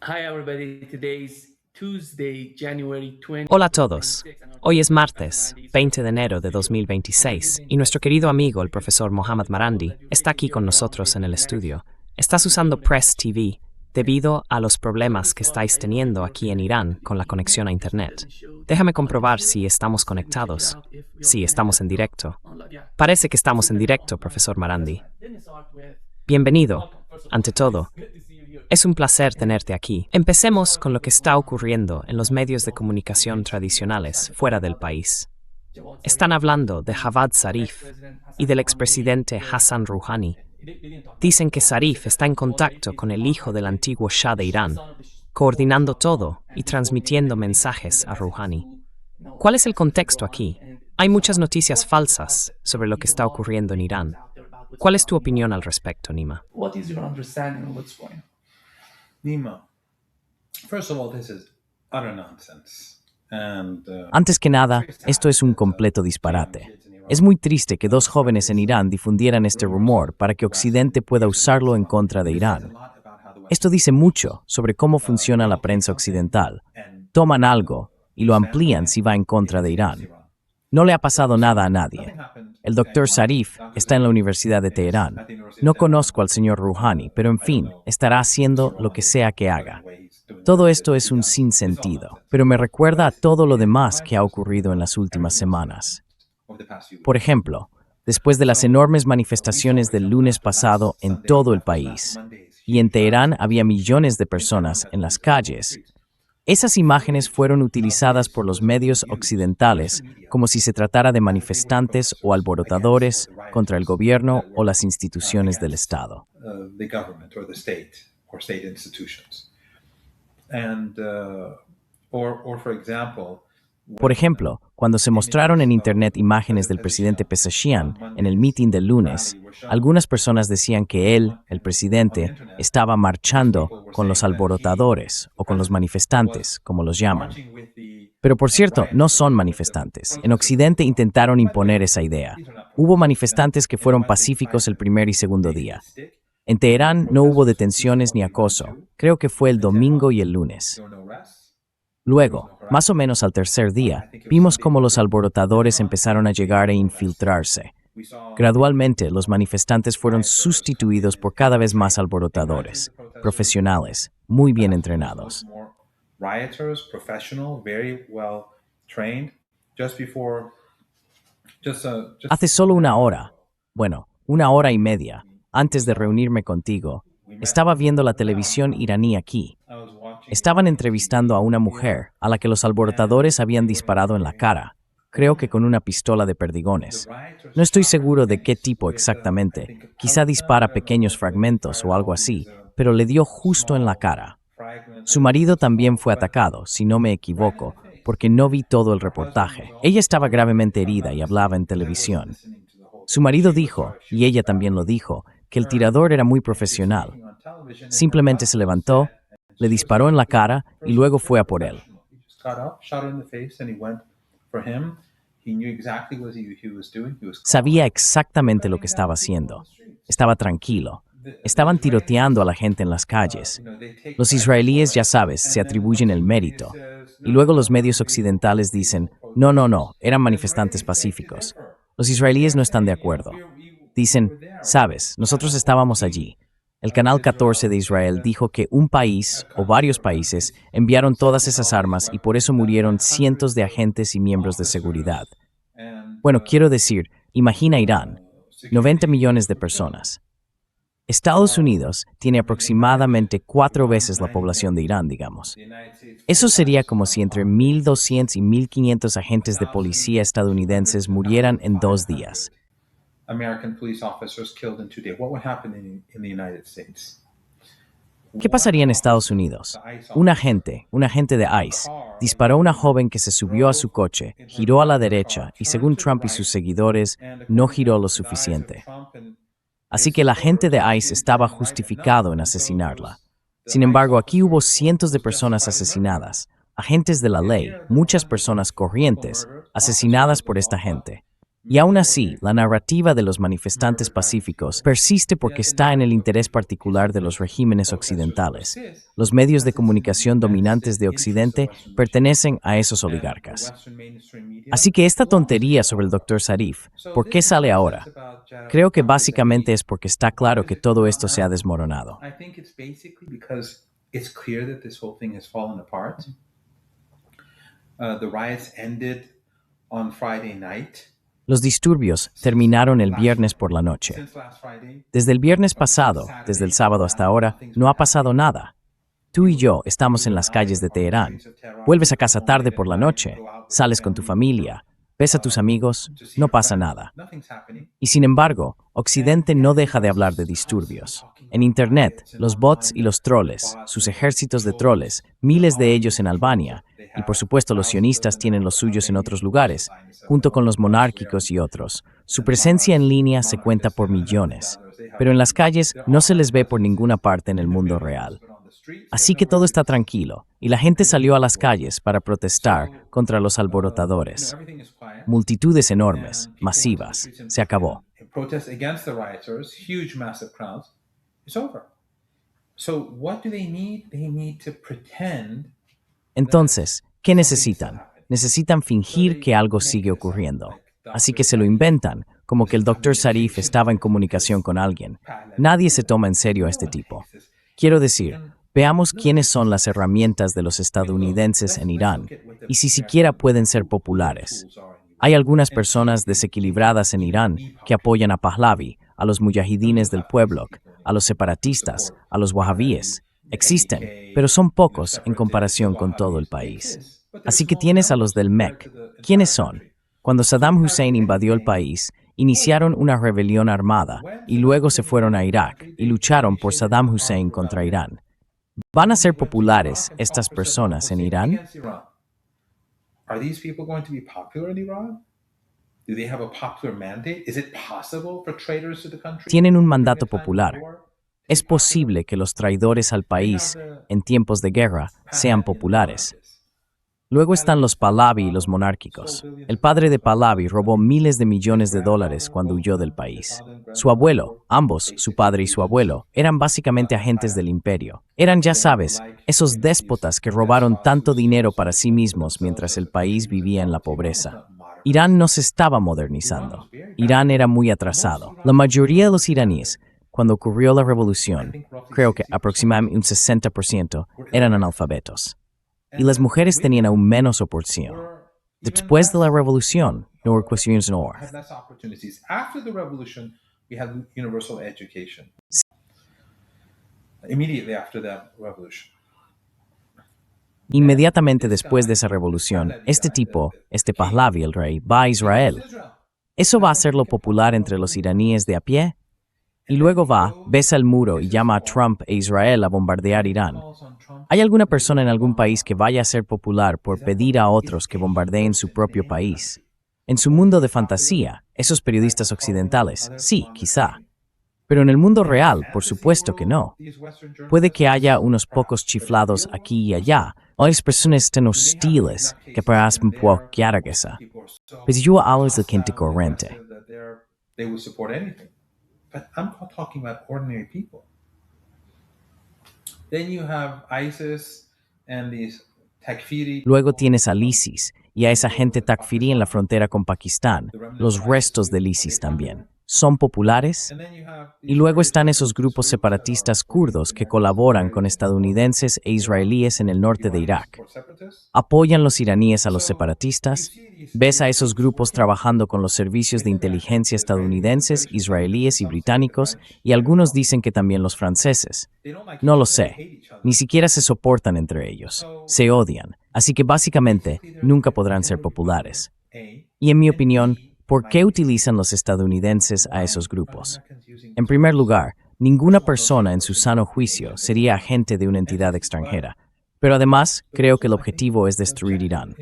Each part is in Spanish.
Hi everybody, today's Tuesday, January Hola a todos. 2026, and our Hoy es topic is martes, Marandi. 20 de enero de 2026, y nuestro querido amigo, el profesor Mohammad Marandi, está aquí con nosotros en el estudio. Estás usando Press TV debido a los problemas que estáis teniendo aquí en Irán con la conexión a Internet. Déjame comprobar si estamos conectados. Sí, estamos en directo. Parece que estamos en directo, profesor Marandi. Bienvenido. Ante todo, es un placer tenerte aquí. Empecemos con lo que está ocurriendo en los medios de comunicación tradicionales fuera del país. Están hablando de Javad Zarif y del expresidente Hassan Rouhani. Dicen que Zarif está en contacto con el hijo del antiguo Shah de Irán, coordinando todo y transmitiendo mensajes a Rouhani. ¿Cuál es el contexto aquí? Hay muchas noticias falsas sobre lo que está ocurriendo en Irán. ¿Cuál es tu opinión al respecto, Nima? What is your understanding of what's going on? Nemo, first of all, this is utter nonsense. Antes que nada, esto es un completo disparate. Es muy triste que dos jóvenes en Irán difundieran este rumor para que Occidente pueda usarlo en contra de Irán. Esto dice mucho sobre cómo funciona la prensa occidental. Toman algo y lo amplían si va en contra de Irán. No le ha pasado nada a nadie. El doctor Zarif está en la Universidad de Teherán. No conozco al señor Rouhani, pero en fin, estará haciendo lo que sea que haga. Todo esto es un sinsentido, pero me recuerda a todo lo demás que ha ocurrido en las últimas semanas. Por ejemplo, después de las enormes manifestaciones del lunes pasado en todo el país, y en Teherán había millones de personas en las calles, esas imágenes fueron utilizadas por los medios occidentales como si se tratara de manifestantes o alborotadores contra el gobierno o las instituciones del Estado. Por ejemplo, cuando se mostraron en Internet imágenes del presidente Pezeshkian en el mitin del lunes, algunas personas decían que él, el presidente, estaba marchando con los alborotadores o con los manifestantes, como los llaman. Pero por cierto, no son manifestantes. En Occidente intentaron imponer esa idea. Hubo manifestantes que fueron pacíficos el primer y segundo día. En Teherán no hubo detenciones ni acoso. Creo que fue el domingo y el lunes. Luego, más o menos al tercer día, vimos cómo los alborotadores empezaron a llegar e infiltrarse. Gradualmente, los manifestantes fueron sustituidos por cada vez más alborotadores, profesionales, muy bien entrenados. Hace solo una hora, una hora y media, antes de reunirme contigo, estaba viendo la televisión iraní aquí. Estaban entrevistando a una mujer a la que los alborotadores habían disparado en la cara, creo que con una pistola de perdigones. No estoy seguro de qué tipo exactamente, quizá dispara pequeños fragmentos o algo así, pero le dio justo en la cara. Su marido también fue atacado, si no me equivoco, porque no vi todo el reportaje. Ella estaba gravemente herida y hablaba en televisión. Su marido dijo, y ella también lo dijo, que el tirador era muy profesional. Simplemente se levantó, le disparó en la cara y luego fue a por él. Sabía exactamente lo que estaba haciendo. Estaba tranquilo. Estaban tiroteando a la gente en las calles. Los israelíes, ya sabes, se atribuyen el mérito. Y luego los medios occidentales dicen, no, eran manifestantes pacíficos. Los israelíes no están de acuerdo. Dicen, sabes, nosotros estábamos allí. El Canal 14 de Israel dijo que un país o varios países enviaron todas esas armas y por eso murieron cientos de agentes y miembros de seguridad. Bueno, quiero decir, imagina Irán, 90 millones de personas. Estados Unidos tiene aproximadamente 4 veces la población de Irán, digamos. Eso sería como si entre 1.200 y 1.500 agentes de policía estadounidenses murieran en 2 días. ¿Qué pasaría en Estados Unidos? Un agente de ICE, disparó a una joven que se subió a su coche, giró a la derecha y según Trump y sus seguidores, no giró lo suficiente. Así que el agente de ICE estaba justificado en asesinarla. Sin embargo, aquí hubo cientos de personas asesinadas, agentes de la ley, muchas personas corrientes, asesinadas por esta gente. Y aún así, la narrativa de los manifestantes pacíficos persiste porque está en el interés particular de los regímenes occidentales. Los medios de comunicación dominantes de Occidente pertenecen a esos oligarcas. Así que esta tontería sobre el Dr. Zarif, ¿por qué sale ahora? Creo que básicamente es porque está claro que todo esto se ha desmoronado. I think it's basically because it's clear that this whole thing has fallen apart. The riots ended on Friday night. Los disturbios terminaron el viernes por la noche. Since last Friday, Desde el viernes pasado, desde el sábado hasta ahora, no ha pasado nada. Tú y yo estamos en las calles de Teherán. Vuelves a casa tarde por la noche, sales con tu familia, ves a tus amigos, no pasa nada. nothing's happening. Y sin embargo, Occidente no deja de hablar de disturbios. En Internet, los bots y los troles, sus ejércitos de troles, miles de ellos en Albania, y por supuesto los sionistas tienen los suyos en otros lugares, junto con los monárquicos y otros. Su presencia en línea se cuenta por millones, pero en las calles no se les ve por ninguna parte en el mundo real. Así que todo está tranquilo, y la gente salió a las calles para protestar contra los alborotadores. Everything is quiet. Multitudes enormes, masivas. Se acabó. In protest against the rioters, huge, massive crowds. It's over. So what do they need? They need to pretend. Entonces, ¿qué necesitan? Necesitan fingir que algo sigue ocurriendo. Así que se lo inventan, como que el Dr. Zarif estaba en comunicación con alguien. Nadie se toma en serio a este tipo. Quiero decir, veamos quiénes son las herramientas de los estadounidenses en Irán y si siquiera pueden ser populares. Hay algunas personas desequilibradas en Irán que apoyan a Pahlavi, a los mujahidines del pueblo, a los separatistas, a los wahhabíes. Existen, pero son pocos en comparación con todo el país. Así que tienes a los del MEC. ¿Quiénes son? Cuando Saddam Hussein invadió el país, iniciaron una rebelión armada y luego se fueron a Irak y lucharon por Saddam Hussein contra Irán. ¿Van a ser populares estas personas en Irán? Are these people going to be popular in Iran? Do they have a popular mandate? Is it possible for traitors to the country? Tienen un mandato popular. Es posible que los traidores al país en tiempos de guerra sean populares. Luego están los Pahlavi y los monárquicos. El padre de Pahlavi robó miles de millones de dólares cuando huyó del país. Su abuelo, ambos, su padre y su abuelo, eran básicamente agentes del imperio. Eran, ya sabes, esos déspotas que robaron tanto dinero para sí mismos mientras el país vivía en la pobreza. Irán no se estaba modernizando. Irán era muy atrasado. La mayoría de los iraníes, cuando ocurrió la revolución, creo que aproximadamente un 60%, eran analfabetos. Y las mujeres tenían aún menos oportunidad. Después de la revolución, no hubo cuestiones no. Had less opportunities. After the revolution, we had universal education. Immediately after that revolution. Inmediatamente después de esa revolución, este tipo, este Pahlavi, el rey, va a Israel. ¿Eso va a hacerlo popular entre los iraníes de a pie? Y luego va, besa el muro y llama a Trump e Israel a bombardear Irán. ¿Hay alguna persona en algún país que vaya a ser popular por pedir a otros que bombardeen su propio país? En su mundo de fantasía, esos periodistas occidentales, sí, quizá. Pero en el mundo real, por supuesto que no. Puede que haya unos pocos chiflados aquí y allá, o expresiones tan hostiles que parecen cualquier cosa. Pero yo hablo de gente corriente. They would support anything. But I'm talking about ordinary people. Then you have ISIS and these Takfiri. Luego tienes al ISIS y a esa gente takfirí en la frontera con Pakistán, los restos del ISIS también. ¿Son populares? Y luego están esos grupos separatistas kurdos que colaboran con estadounidenses e israelíes en el norte de Irak. ¿Apoyan los iraníes a los separatistas? ¿Ves a esos grupos trabajando con los servicios de inteligencia estadounidenses, israelíes y británicos? Y algunos dicen que también los franceses. No lo sé. Ni siquiera se soportan entre ellos. Se odian. Así que básicamente nunca podrán ser populares. Y en mi opinión, ¿por qué utilizan los estadounidenses a esos grupos? En primer lugar, ninguna persona en su sano juicio sería agente de una entidad extranjera. Pero además, creo que el objetivo es destruir Irán.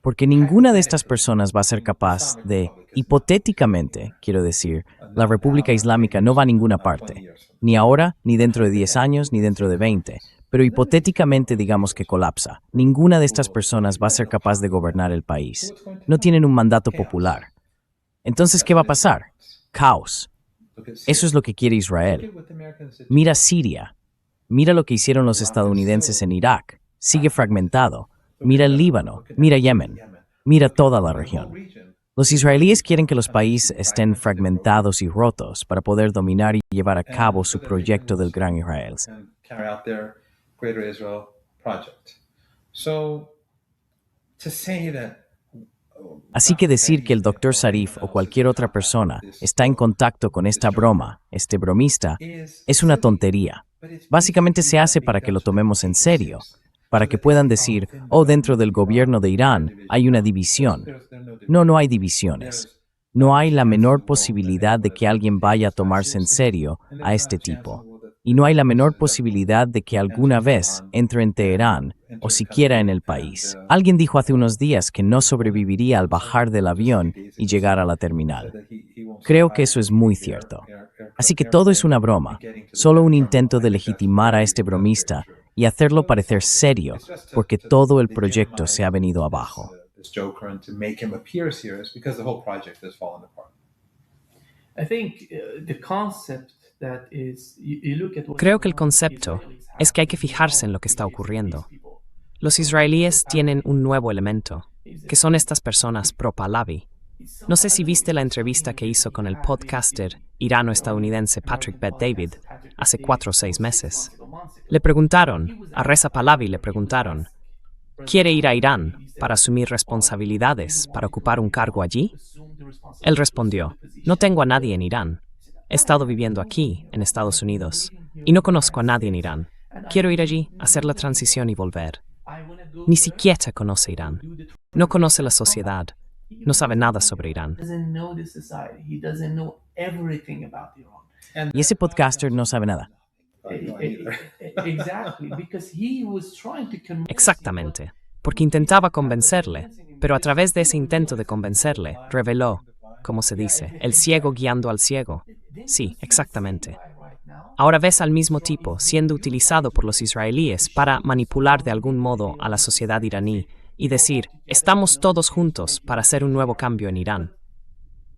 Porque ninguna de estas personas va a ser capaz de, hipotéticamente, quiero decir, la República Islámica no va a ninguna parte. Ni ahora, ni dentro de 10 años, ni dentro de 20. Pero hipotéticamente digamos que colapsa. Ninguna de estas personas va a ser capaz de gobernar el país. No tienen un mandato popular. Entonces, ¿qué va a pasar? Caos. Eso es lo que quiere Israel. Mira Siria. Mira lo que hicieron los estadounidenses en Irak. Sigue fragmentado. Mira el Líbano. Mira Yemen. Mira toda la región. Los israelíes quieren que los países estén fragmentados y rotos para poder dominar y llevar a cabo su proyecto del Gran Israel. Así que decir que el Dr. Zarif o cualquier otra persona está en contacto con esta broma, este bromista, es una tontería. Básicamente se hace para que lo tomemos en serio, para que puedan decir, oh, dentro del gobierno de Irán hay una división. No, no hay divisiones. No hay la menor posibilidad de que alguien vaya a tomarse en serio a este tipo. Y no hay la menor posibilidad de que alguna vez entre en Teherán o siquiera en el país. Alguien dijo hace unos días que no sobreviviría al bajar del avión y llegar a la terminal. Creo que eso es muy cierto. Así que todo es una broma, solo un intento de legitimar a este bromista y hacerlo parecer serio, porque todo el proyecto se ha venido abajo. Creo que el concepto es que hay que fijarse en lo que está ocurriendo. Los israelíes tienen un nuevo elemento, que son estas personas pro-Pahlavi. No sé si viste la entrevista que hizo con el podcaster irano-estadounidense Patrick Bet-David hace 4 o 6 meses. Le preguntaron, a Reza Pahlavi le preguntaron, ¿quiere ir a Irán para asumir responsabilidades para ocupar un cargo allí? Él respondió, no tengo a nadie en Irán. He estado viviendo aquí, en Estados Unidos, y no conozco a nadie en Irán. Quiero ir allí, hacer la transición y volver. Ni siquiera conoce Irán. No conoce la sociedad. No sabe nada sobre Irán. Y ese podcaster no sabe nada. Exactamente, porque intentaba convencerle, pero a través de ese intento de convencerle, reveló, como se dice, el ciego guiando al ciego. Sí, exactamente. Ahora ves al mismo tipo siendo utilizado por los israelíes para manipular de algún modo a la sociedad iraní y decir, estamos todos juntos para hacer un nuevo cambio en Irán.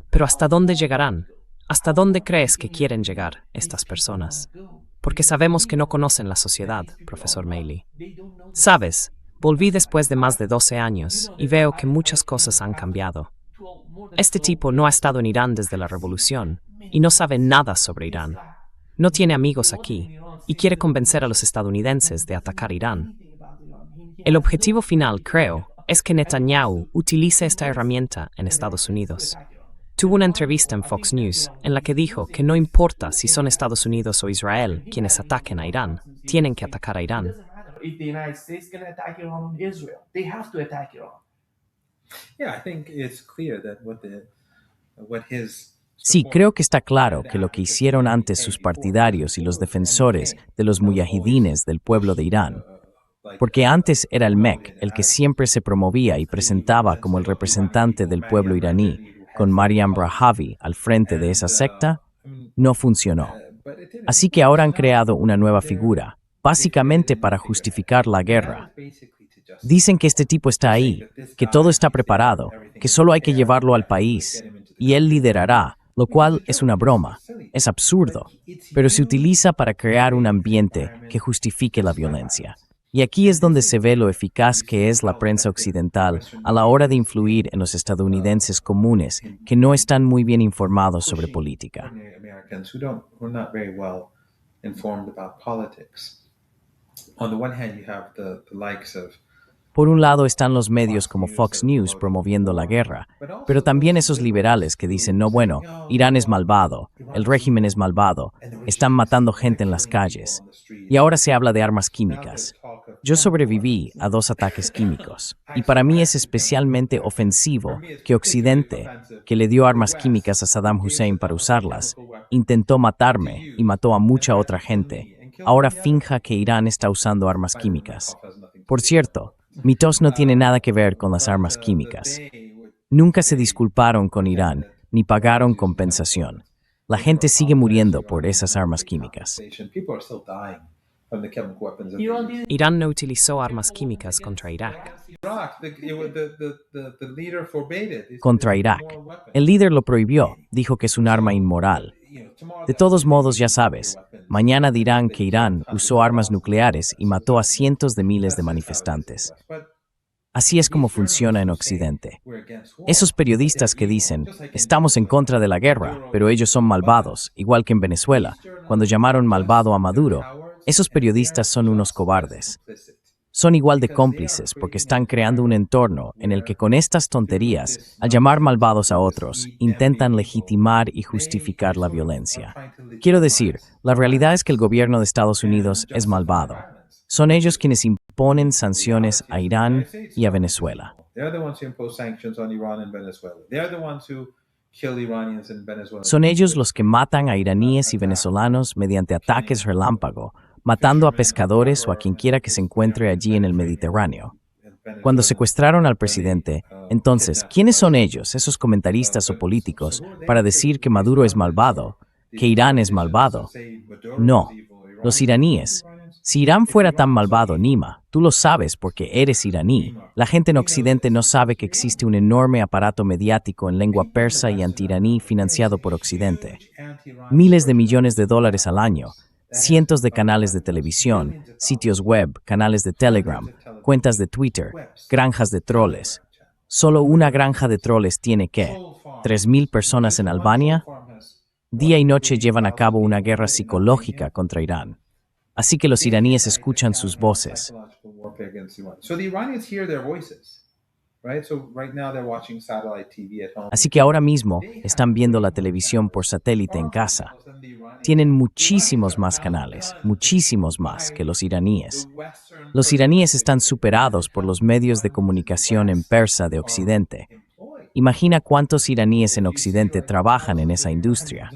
Pero ¿hasta dónde llegarán? ¿Hasta dónde crees que quieren llegar estas personas? Porque sabemos que no conocen la sociedad, profesor Meili. Sabes, volví después de más de 12 años y veo que muchas cosas han cambiado. Este tipo no ha estado en Irán desde la revolución y no sabe nada sobre Irán. No tiene amigos aquí y quiere convencer a los estadounidenses de atacar Irán. El objetivo final, creo, es que Netanyahu utilice esta herramienta en Estados Unidos. Tuvo una entrevista en Fox News en la que dijo que no importa si son Estados Unidos o Israel quienes ataquen a Irán, tienen que atacar a Irán. Sí, creo que está claro que lo que hicieron antes sus partidarios y los defensores de los mujahidines del pueblo de Irán, porque antes era el MEC el que siempre se promovía y presentaba como el representante del pueblo iraní, con Maryam Rajavi al frente de esa secta, no funcionó. Así que ahora han creado una nueva figura, básicamente para justificar la guerra. Dicen que este tipo está ahí, que todo está preparado, que solo hay que llevarlo al país, y él liderará, lo cual es una broma, es absurdo, pero se utiliza para crear un ambiente que justifique la violencia. Y aquí es donde se ve lo eficaz que es la prensa occidental a la hora de influir en los estadounidenses comunes que no están muy bien informados sobre política. Por un lado están los medios como Fox News promoviendo la guerra, pero también esos liberales que dicen, no, bueno, Irán es malvado, el régimen es malvado, están matando gente en las calles. Y ahora se habla de armas químicas. Yo sobreviví a 2 ataques químicos, y para mí es especialmente ofensivo que Occidente, que le dio armas químicas a Saddam Hussein para usarlas, intentó matarme y mató a mucha otra gente, ahora finja que Irán está usando armas químicas. Por cierto, mi tos no tiene nada que ver con las armas químicas. Nunca se disculparon con Irán, ni pagaron compensación. La gente sigue muriendo por esas armas químicas. from the chemical weapons of Iran the didn't Irán no utilizó armas químicas contra Irak. Iraq. The leader forbade it. He said, Contra "There's Irak. more weapons." El líder lo prohibió, dijo que es un arma inmoral. De todos modos, ya sabes, mañana dirán que Irán usó armas nucleares y mató a cientos de miles de manifestantes. Así es como funciona en Occidente. Esos periodistas que dicen, estamos en contra de la guerra, pero ellos son malvados, igual que en Venezuela, cuando llamaron malvado a Maduro, esos periodistas son unos cobardes. Son igual de cómplices porque están creando un entorno en el que con estas tonterías, al llamar malvados a otros, intentan legitimar y justificar la violencia. Quiero decir, la realidad es que el gobierno de Estados Unidos es malvado. Son ellos quienes imponen sanciones a Irán y a Venezuela. They're the ones who impose sanctions on Iran and Venezuela. They're the ones who kill Iranians in Venezuela. Son ellos los que matan a iraníes y venezolanos mediante ataques relámpago, matando a pescadores o a quien quiera que se encuentre allí en el Mediterráneo. Cuando secuestraron al presidente, entonces, ¿quiénes son ellos, esos comentaristas o políticos, para decir que Maduro es malvado, que Irán es malvado? No, los iraníes. Si Irán fuera tan malvado, Nima, tú lo sabes porque eres iraní. La gente en Occidente no sabe que existe un enorme aparato mediático en lengua persa y anti-iraní financiado por Occidente. Miles de millones de dólares al año, cientos de canales de televisión, sitios web, canales de Telegram, cuentas de Twitter, granjas de troles. Solo una granja de troles tiene ¿qué? 3,000 personas en Albania. Día y noche llevan a cabo una guerra psicológica contra Irán. Así que los iraníes escuchan sus voces. So the Iranians hear their voices, right? So right now they're watching satellite TV at home. Así que ahora mismo están viendo la televisión por satélite en casa. Tienen muchísimos más canales, muchísimos más que los iraníes. Los iraníes están superados por los medios de comunicación en persa de Occidente. Imagina cuántos iraníes en Occidente trabajan en esa industria.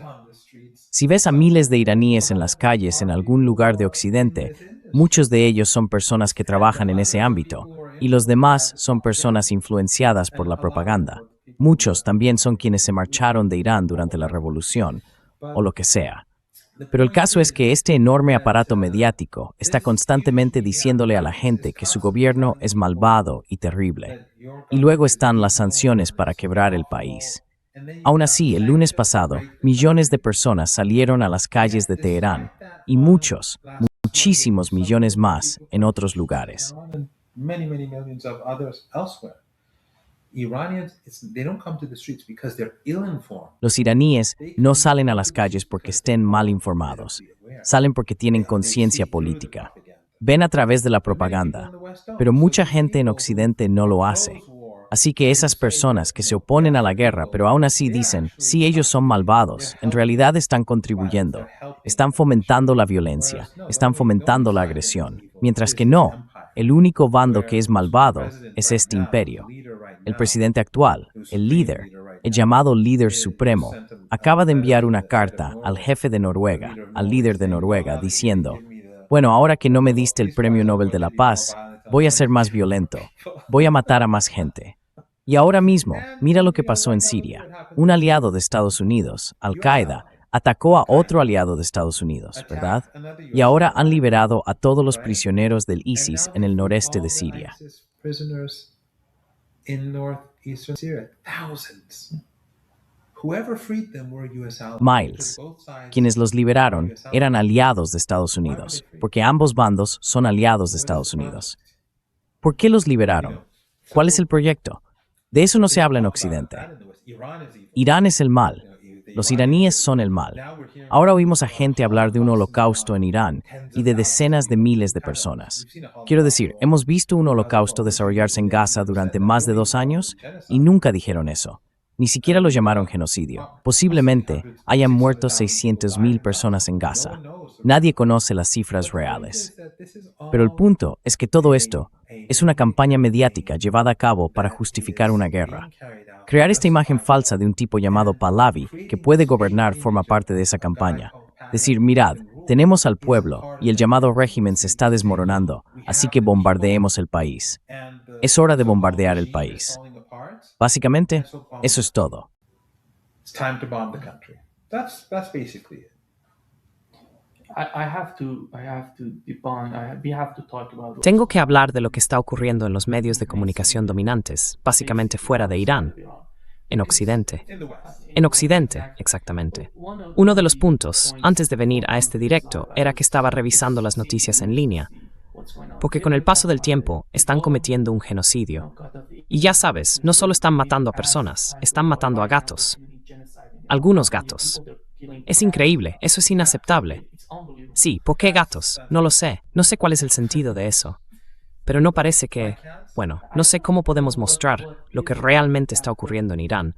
Si ves a miles de iraníes en las calles en algún lugar de Occidente, muchos de ellos son personas que trabajan en ese ámbito, y los demás son personas influenciadas por la propaganda. Muchos también son quienes se marcharon de Irán durante la revolución, o lo que sea. Pero el caso es que este enorme aparato mediático está constantemente diciéndole a la gente que su gobierno es malvado y terrible. Y luego están las sanciones para quebrar el país. Aún así, el lunes pasado, millones de personas salieron a las calles de Teherán y muchísimos millones más en otros lugares. Many millions of others elsewhere. Iranians, they don't come to the streets because they're ill-informed. Los iraníes no salen a las calles porque estén mal informados. Salen porque tienen conciencia política. Ven a través de la propaganda. Pero mucha gente en Occidente no lo hace. Así que esas personas que se oponen a la guerra, pero aún así dicen, sí, ellos son malvados, en realidad están contribuyendo, están fomentando la violencia, están fomentando la agresión, mientras que no, el único bando que es malvado es este imperio. El presidente actual, el líder, el llamado líder supremo, acaba de enviar una carta al jefe de Noruega, al líder de Noruega, diciendo, bueno, ahora que no me diste el Premio Nobel de la Paz, voy a ser más violento, voy a matar a más gente. Y ahora mismo, mira lo que pasó en Siria. Un aliado de Estados Unidos, Al-Qaeda, atacó a otro aliado de Estados Unidos, ¿verdad? Y ahora han liberado a todos los prisioneros del ISIS en el noreste de Siria. Miles, quienes los liberaron, eran aliados de Estados Unidos, porque ambos bandos son aliados de Estados Unidos. ¿Por qué los liberaron? ¿Cuál es el proyecto? De eso no se habla en Occidente. Irán es el mal. Los iraníes son el mal. Ahora oímos a gente hablar de un holocausto en Irán y de decenas de miles de personas. Quiero decir, hemos visto un holocausto desarrollarse en Gaza durante más de 2 años y nunca dijeron eso. Ni siquiera lo llamaron genocidio. Posiblemente hayan muerto 600,000 personas en Gaza. Nadie conoce las cifras reales. Pero el punto es que todo esto es una campaña mediática llevada a cabo para justificar una guerra. Crear esta imagen falsa de un tipo llamado Pahlavi que puede gobernar forma parte de esa campaña. Decir, mirad, tenemos al pueblo y el llamado régimen se está desmoronando, así que bombardeemos el país. Es hora de bombardear el país. Básicamente, eso es todo. It's time to bomb the country. That's basically it. We have to talk about. Tengo que hablar de lo que está ocurriendo en los medios de comunicación dominantes, básicamente fuera de Irán, en Occidente. In the West. En Occidente, exactamente. Uno de los puntos, antes de venir a este directo, era que estaba revisando las noticias en línea, porque con el paso del tiempo están cometiendo un genocidio. Y ya sabes, no solo están matando a personas, están matando a gatos. Algunos gatos. Es increíble, eso es inaceptable. Sí, ¿por qué gatos? No lo sé, no sé cuál es el sentido de eso. Pero no parece que, bueno, no sé cómo podemos mostrar lo que realmente está ocurriendo en Irán,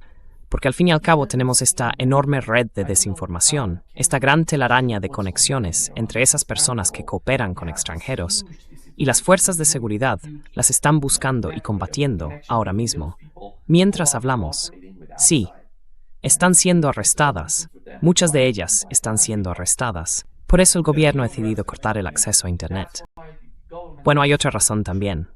porque al fin y al cabo tenemos esta enorme red de desinformación, esta gran telaraña de conexiones entre esas personas que cooperan con extranjeros, y las fuerzas de seguridad las están buscando y combatiendo ahora mismo. Mientras hablamos, sí, están siendo arrestadas, muchas de ellas están siendo arrestadas. Por eso el gobierno ha decidido cortar el acceso a Internet. Bueno, hay otra razón también.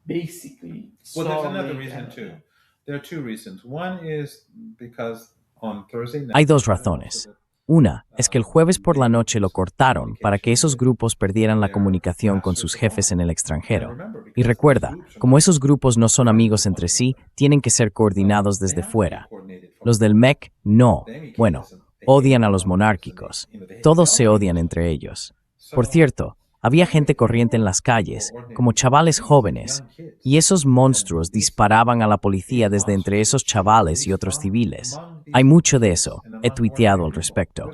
Well, there's another reason too. There are two reasons. One is because on Thursday night. Hay dos razones. Una es que el jueves por la noche lo cortaron para que esos grupos perdieran la comunicación con sus jefes en el extranjero. Y recuerda, como esos grupos no son amigos entre sí, tienen que ser coordinados desde fuera. Los del MEC no. Bueno, odian a los monárquicos. Todos se odian entre ellos. Por cierto, había gente corriente en las calles, como chavales jóvenes, y esos monstruos disparaban a la policía desde entre esos chavales y otros civiles. Hay mucho de eso, he tuiteado al respecto.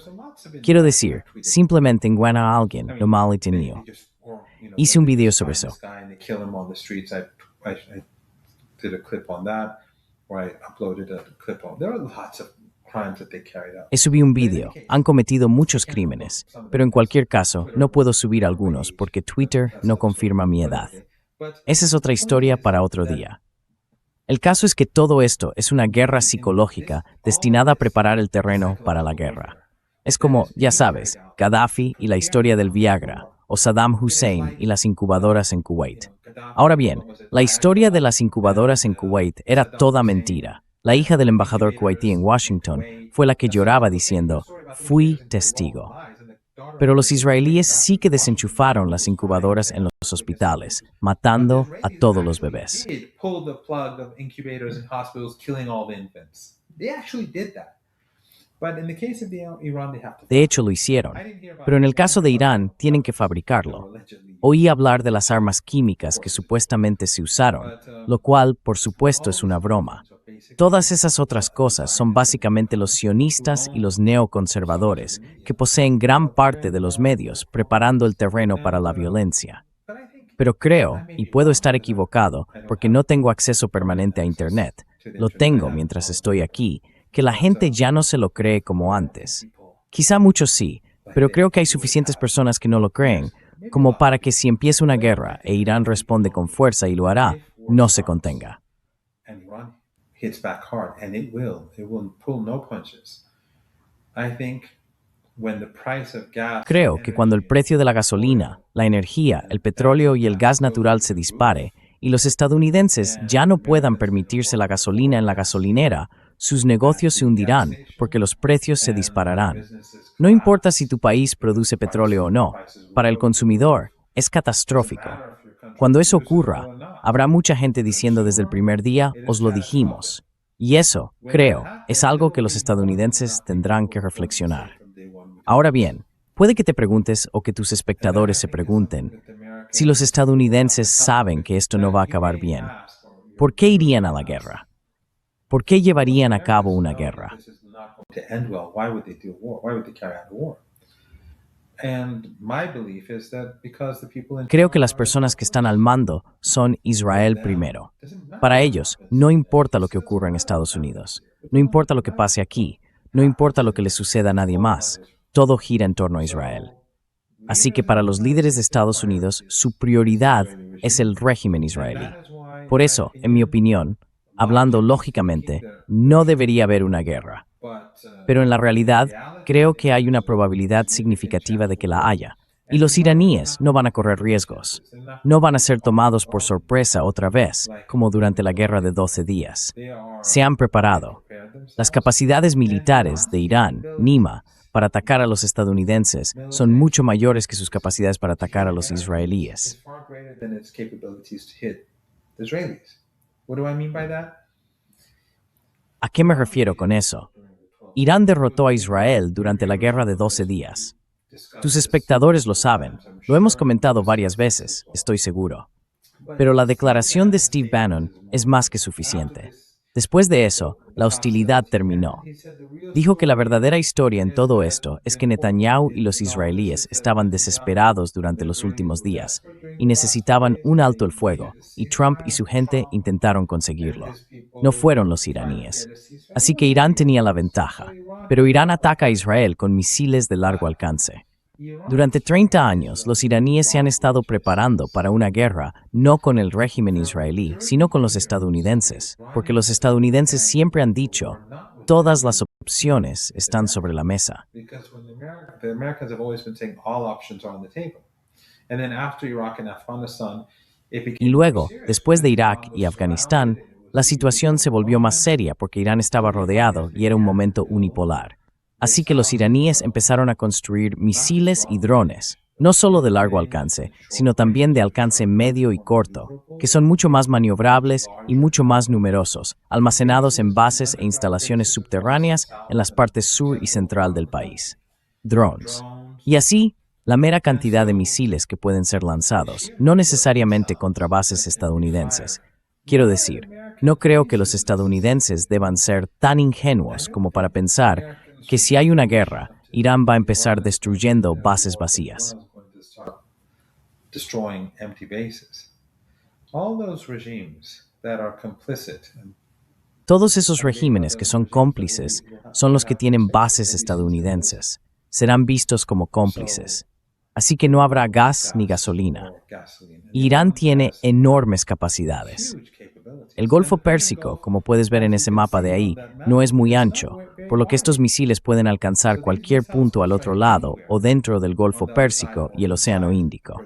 Quiero decir, simplemente engañan a alguien, lo mal y tenido. Hice un video sobre eso. Subí un video. Han cometido muchos crímenes, pero en cualquier caso, no puedo subir algunos porque Twitter no confirma mi edad. Esa es otra historia para otro día. El caso es que todo esto es una guerra psicológica destinada a preparar el terreno para la guerra. Es como, ya sabes, Gaddafi y la historia del Viagra, o Saddam Hussein y las incubadoras en Kuwait. Ahora bien, la historia de las incubadoras en Kuwait era toda mentira. La hija del embajador kuwaití en Washington fue la que lloraba diciendo, fui testigo. Pero los israelíes sí que desenchufaron las incubadoras en los hospitales, matando a todos los bebés. De hecho, lo hicieron. Pero en el caso de Irán, tienen que fabricarlo. Oí hablar de las armas químicas que supuestamente se usaron, lo cual, por supuesto, es una broma. Todas esas otras cosas son básicamente los sionistas y los neoconservadores, que poseen gran parte de los medios preparando el terreno para la violencia. Pero creo, y puedo estar equivocado porque no tengo acceso permanente a Internet, lo tengo mientras estoy aquí, que la gente ya no se lo cree como antes. Quizá muchos sí, pero creo que hay suficientes personas que no lo creen, como para que si empieza una guerra e Irán responde con fuerza y lo hará, no se contenga. Hits back hard, and it will pull no punches. I think when the price of gas. Creo que cuando el precio de la gasolina, la energía, el petróleo y el gas natural se dispare y los estadounidenses ya no puedan permitirse la gasolina en la gasolinera, sus negocios se hundirán porque los precios se dispararán. No importa si tu país produce petróleo o no, para el consumidor es catastrófico. Cuando eso ocurra, habrá mucha gente diciendo desde el primer día, os lo dijimos. Y eso, creo, es algo que los estadounidenses tendrán que reflexionar. Ahora bien, puede que te preguntes o que tus espectadores se pregunten, si los estadounidenses saben que esto no va a acabar bien, ¿por qué irían a la guerra? ¿Por qué llevarían a cabo una guerra? Creo que las personas que están al mando son Israel primero. Para ellos, no importa lo que ocurra en Estados Unidos, no importa lo que pase aquí, no importa lo que le suceda a nadie más, todo gira en torno a Israel. Así que para los líderes de Estados Unidos, su prioridad es el régimen israelí. Por eso, en mi opinión, hablando lógicamente, no debería haber una guerra. Pero en la realidad, creo que hay una probabilidad significativa de que la haya. Y los iraníes no van a correr riesgos. No van a ser tomados por sorpresa otra vez, como durante la guerra de 12 días. Se han preparado. Las capacidades militares de Irán, NIMA, para atacar a los estadounidenses son mucho mayores que sus capacidades para atacar a los israelíes. Is far greater than its capabilities to hit the Israelis. What do I mean by that? ¿A qué me refiero con eso? Irán derrotó a Israel durante la guerra de 12 días. Tus espectadores lo saben, lo hemos comentado varias veces, estoy seguro. Pero la declaración de Steve Bannon es más que suficiente. Después de eso, la hostilidad terminó. Dijo que la verdadera historia en todo esto es que Netanyahu y los israelíes estaban desesperados durante los últimos días y necesitaban un alto el fuego, y Trump y su gente intentaron conseguirlo. No fueron los iraníes. Así que Irán tenía la ventaja, pero Irán ataca a Israel con misiles de largo alcance. Durante 30 años, los iraníes se han estado preparando para una guerra no con el régimen israelí, sino con los estadounidenses, porque los estadounidenses siempre han dicho, todas las opciones están sobre la mesa. Because when the Americans have always been saying all options are on the table. And then after Iraq and Afghanistan, it became Y luego, serious. después de Irak y Afganistán, la situación se volvió más seria porque Irán estaba rodeado y era un momento unipolar. Así que los iraníes empezaron a construir misiles y drones, no solo de largo alcance, sino también de alcance medio y corto, que son mucho más maniobrables y mucho más numerosos, almacenados en bases e instalaciones subterráneas en las partes sur y central del país. Drones. Y así, la mera cantidad de misiles que pueden ser lanzados, no necesariamente contra bases estadounidenses. Quiero decir, no creo que los estadounidenses deban ser tan ingenuos como para pensar que si hay una guerra, Irán va a empezar destruyendo bases vacías. Destroying empty bases. All those regimes that are complicit and Todos esos regímenes que son cómplices son los que tienen bases estadounidenses. Serán vistos como cómplices. Así que no habrá gas ni gasolina. Irán tiene enormes capacidades. El Golfo Pérsico, como puedes ver en ese mapa de ahí, no es muy ancho, por lo que estos misiles pueden alcanzar cualquier punto al otro lado o dentro del Golfo Pérsico y el Océano Índico.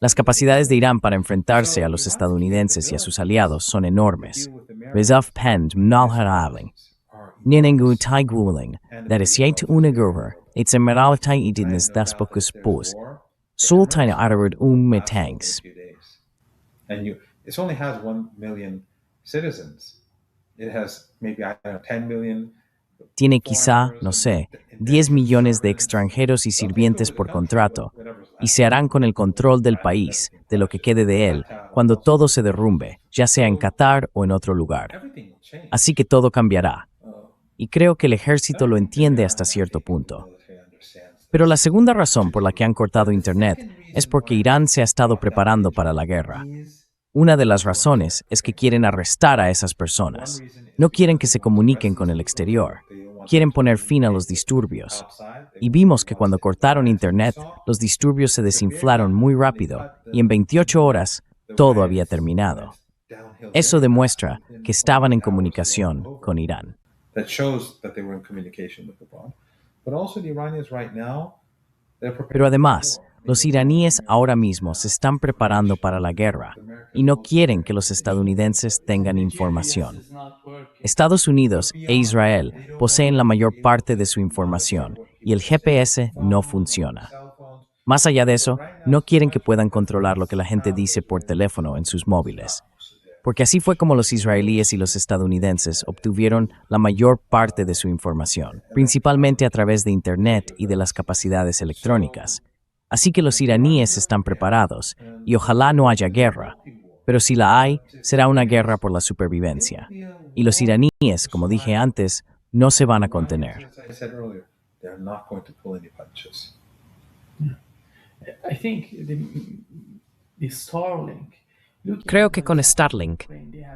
Las capacidades de Irán para enfrentarse a los estadounidenses y a sus aliados son enormes. Rezaf Pend Mnalharavling. Ninengu Taiguling, that is yet unagover, it's a meraltai idinus daspokus pus. Sultan Ararud Metangs. And it only has 1 million citizens. It has maybe, I don't know, 10 million. Tiene quizá, no sé, 10 millones de extranjeros y sirvientes por contrato, y se harán con el control del país, de lo que quede de él, cuando todo se derrumbe, ya sea en Qatar o en otro lugar. Everything will change. Así que todo cambiará. Y creo que el ejército lo entiende hasta cierto punto. Pero la segunda razón por la que han cortado Internet es porque Irán se ha estado preparando para la guerra. Una de las razones es que quieren arrestar a esas personas. No quieren que se comuniquen con el exterior. Quieren poner fin a los disturbios. Y vimos que cuando cortaron Internet, los disturbios se desinflaron muy rápido y en 28 horas todo había terminado. Eso demuestra que estaban en comunicación con Irán. That shows that they were in communication with the bomb. But also the Iranians right now, they're prepared. Pero además, los iraníes ahora mismo se están preparando para la guerra y no quieren que los estadounidenses tengan información. Estados Unidos e Israel poseen la mayor parte de su información y el GPS no funciona. Más allá de eso, no quieren que puedan controlar lo que la gente dice por teléfono en sus móviles. Porque así fue como los israelíes y los estadounidenses obtuvieron la mayor parte de su información, principalmente a través de Internet y de las capacidades electrónicas. Así que los iraníes están preparados, y ojalá no haya guerra, pero si la hay, será una guerra por la supervivencia. Y los iraníes, como dije antes, no se van a contener. As I said earlier, they're not going to pull any punches. I think the Starlink. Creo que con Starlink,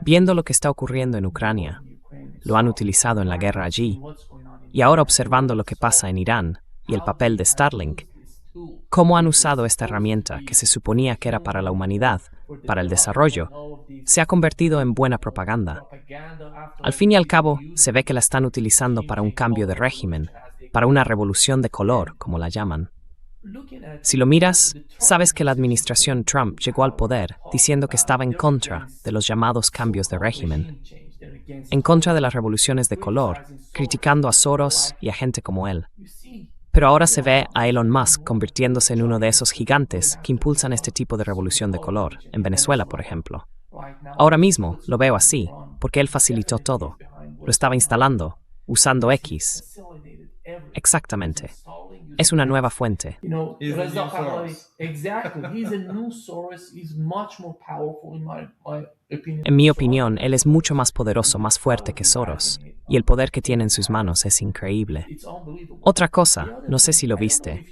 viendo lo que está ocurriendo en Ucrania, lo han utilizado en la guerra allí, y ahora observando lo que pasa en Irán y el papel de Starlink, cómo han usado esta herramienta que se suponía que era para la humanidad, para el desarrollo, se ha convertido en buena propaganda. Al fin y al cabo, se ve que la están utilizando para un cambio de régimen, para una revolución de color, como la llaman. Si lo miras, sabes que la administración Trump llegó al poder diciendo que estaba en contra de los llamados cambios de régimen, en contra de las revoluciones de color, criticando a Soros y a gente como él. Pero ahora se ve a Elon Musk convirtiéndose en uno de esos gigantes que impulsan este tipo de revolución de color, en Venezuela, por ejemplo. Ahora mismo lo veo así, porque él facilitó todo. Lo estaba instalando, usando X. Exactamente. Es una nueva fuente. You know, He's the Reza new Pahlavi, Soros. exactly. He's a new Soros. He's much more powerful in my opinion. En mi opinión, él es mucho más poderoso, más fuerte que Soros, y el poder que tiene en sus manos es increíble. It's unbelievable. Otra cosa, no sé si lo viste.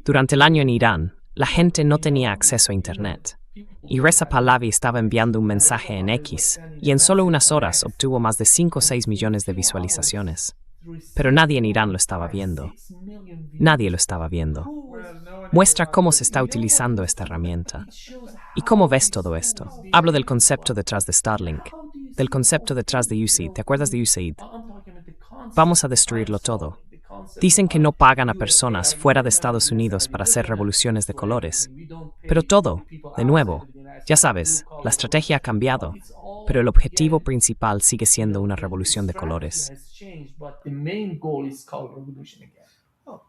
Durante el año en Irán, la gente no tenía acceso a Internet. Y Reza Pahlavi estaba enviando un mensaje en X, y en solo unas horas obtuvo más de 5 o 6 millones de visualizaciones. Pero nadie en Irán lo estaba viendo. Nadie lo estaba viendo. Muestra cómo se está utilizando esta herramienta. ¿Y cómo ves todo esto? Hablo del concepto detrás de Starlink, del concepto detrás de USAID. ¿Te acuerdas de USAID? Vamos a destruirlo todo. Dicen que no pagan a personas fuera de Estados Unidos para hacer revoluciones de colores. Pero todo, de nuevo, ya sabes, la estrategia ha cambiado, pero el objetivo principal sigue siendo una revolución de colores. Well,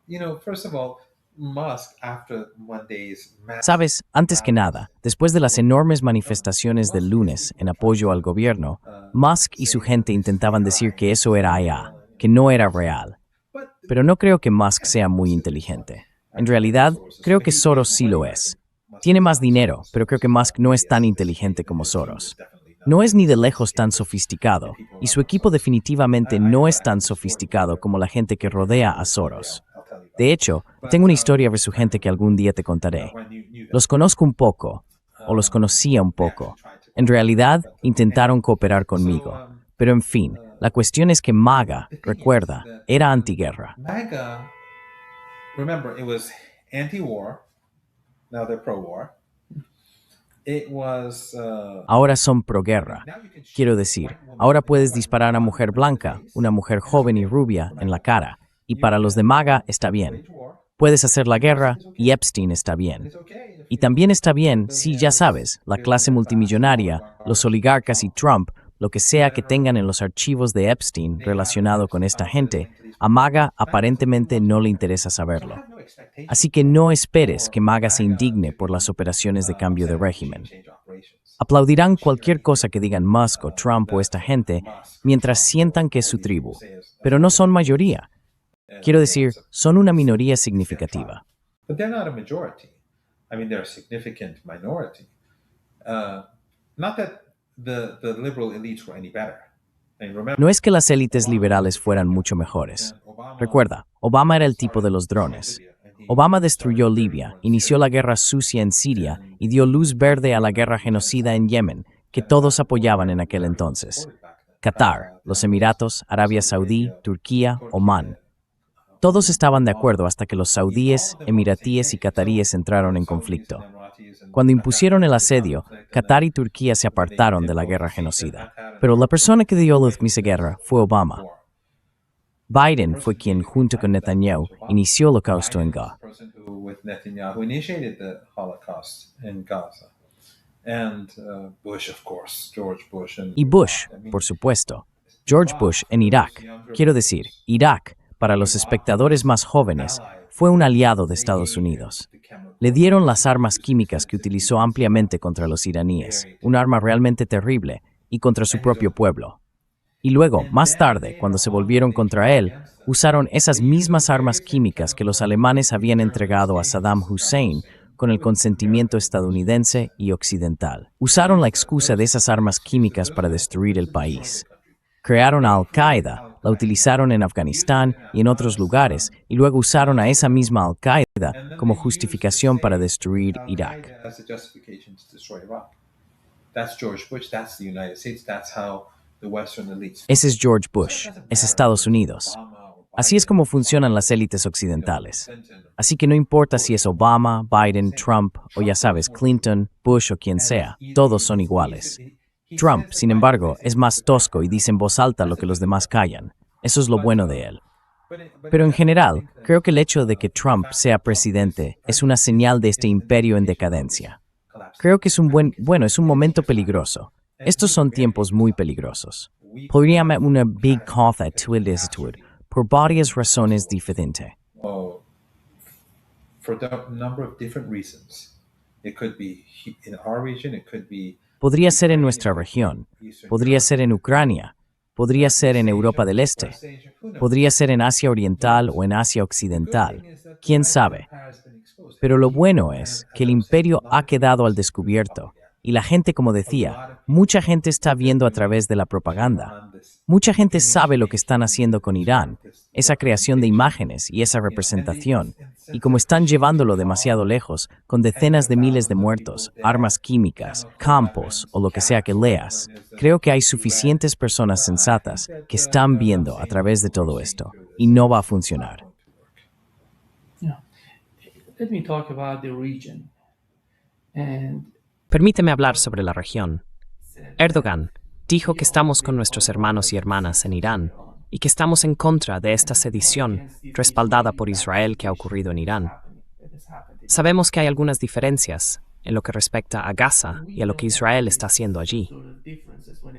you know, first of all, Musk, after one day's massive Sabes, antes que nada, después de las enormes manifestaciones del lunes en apoyo al gobierno, Musk y su gente intentaban decir que eso era IA, que no era real. Pero no creo que Musk sea muy inteligente. En realidad, creo que Soros sí lo es. Tiene más dinero, pero creo que Musk no es tan inteligente como Soros. No es ni de lejos tan sofisticado, y su equipo definitivamente no es tan sofisticado como la gente que rodea a Soros. De hecho, tengo una historia de su gente que algún día te contaré. Los conozco un poco, o los conocía un poco. En realidad, intentaron cooperar conmigo. Pero en fin, la cuestión es que MAGA, recuerda, era antiguerra. MAGA, remember, it was anti-war. Now they're pro-war. It was. Ahora son proguerra. Quiero decir, ahora puedes disparar a una mujer blanca, una mujer joven y rubia, en la cara. Y para los de MAGA está bien. Puedes hacer la guerra y Epstein está bien. Y también está bien si, ya sabes, la clase multimillonaria, los oligarcas y Trump, lo que sea que tengan en los archivos de Epstein relacionado con esta gente, a MAGA aparentemente no le interesa saberlo. Así que no esperes que MAGA se indigne por las operaciones de cambio de régimen. Aplaudirán cualquier cosa que digan Musk o Trump o esta gente mientras sientan que es su tribu, pero no son mayoría. Quiero decir, son una minoría significativa. But they're not a majority. I mean, they're a significant minority. Not that the liberal elites were any better. I mean, remember, No es que las élites liberales fueran mucho mejores. Recuerda, Obama era el tipo de los drones. Obama destruyó Libia, inició la guerra sucia en Siria y dio luz verde a la guerra genocida en Yemen, que todos apoyaban en aquel entonces. Qatar, los Emiratos, Arabia Saudí, Turquía, Omán. Todos estaban de acuerdo hasta que los saudíes, emiratíes y cataríes entraron en conflicto. Cuando impusieron el asedio, Qatar y Turquía se apartaron de la guerra genocida. Pero la persona que dio luz a esa guerra fue Obama. Biden fue quien, junto con Netanyahu, inició el holocausto en Gaza. with Netanyahu initiated the Holocaust in Gaza. And Bush, of course, George Bush. Y Bush, por supuesto. George Bush en Irak. Quiero decir, Irak, para los espectadores más jóvenes, fue un aliado de Estados Unidos. Le dieron las armas químicas que utilizó ampliamente contra los iraníes, un arma realmente terrible, y contra su propio pueblo. Y luego, más tarde, cuando se volvieron contra él, usaron esas mismas armas químicas que los alemanes habían entregado a Saddam Hussein con el consentimiento estadounidense y occidental. Usaron la excusa de esas armas químicas para destruir el país. Crearon a Al-Qaeda, la utilizaron en Afganistán y en otros lugares, y luego usaron a esa misma Al-Qaeda como justificación para destruir Irak. As a justification to destroy Iraq. That's George Bush, that's the United States, that's how the Western elites. Ese es George Bush, es Estados Unidos. Así es como funcionan las élites occidentales. Así que no importa si es Obama, Biden, Trump o ya sabes, Clinton, Bush o quien sea, todos son iguales. Trump, sin embargo, es más tosco y dice en voz alta lo que los demás callan. Eso es lo bueno de él. Pero en general, creo que el hecho de que Trump sea presidente es una señal de este imperio en decadencia. Creo que es un momento peligroso. Estos son tiempos muy peligrosos. Podríamos una big cosa por varias razones diferentes. Oh, for a number of different reasons. It could be in our region, it could be Podría ser en nuestra región, podría ser en Ucrania, podría ser en Europa del Este, podría ser en Asia Oriental o en Asia Occidental, quién sabe. Pero lo bueno es que el imperio ha quedado al descubierto y la gente, como decía, mucha gente está viendo a través de la propaganda. Mucha gente sabe lo que están haciendo con Irán, esa creación de imágenes y esa representación, y como están llevándolo demasiado lejos, con decenas de miles de muertos, armas químicas, campos o lo que sea que leas, creo que hay suficientes personas sensatas que están viendo a través de todo esto, y no va a funcionar. Yeah. Let me talk about the region. And Permíteme hablar sobre la región. Erdogan dijo que estamos con nuestros hermanos y hermanas en Irán y que estamos en contra de esta sedición respaldada por Israel que ha ocurrido en Irán. Sabemos que hay algunas diferencias en lo que respecta a Gaza y a lo que Israel está haciendo allí.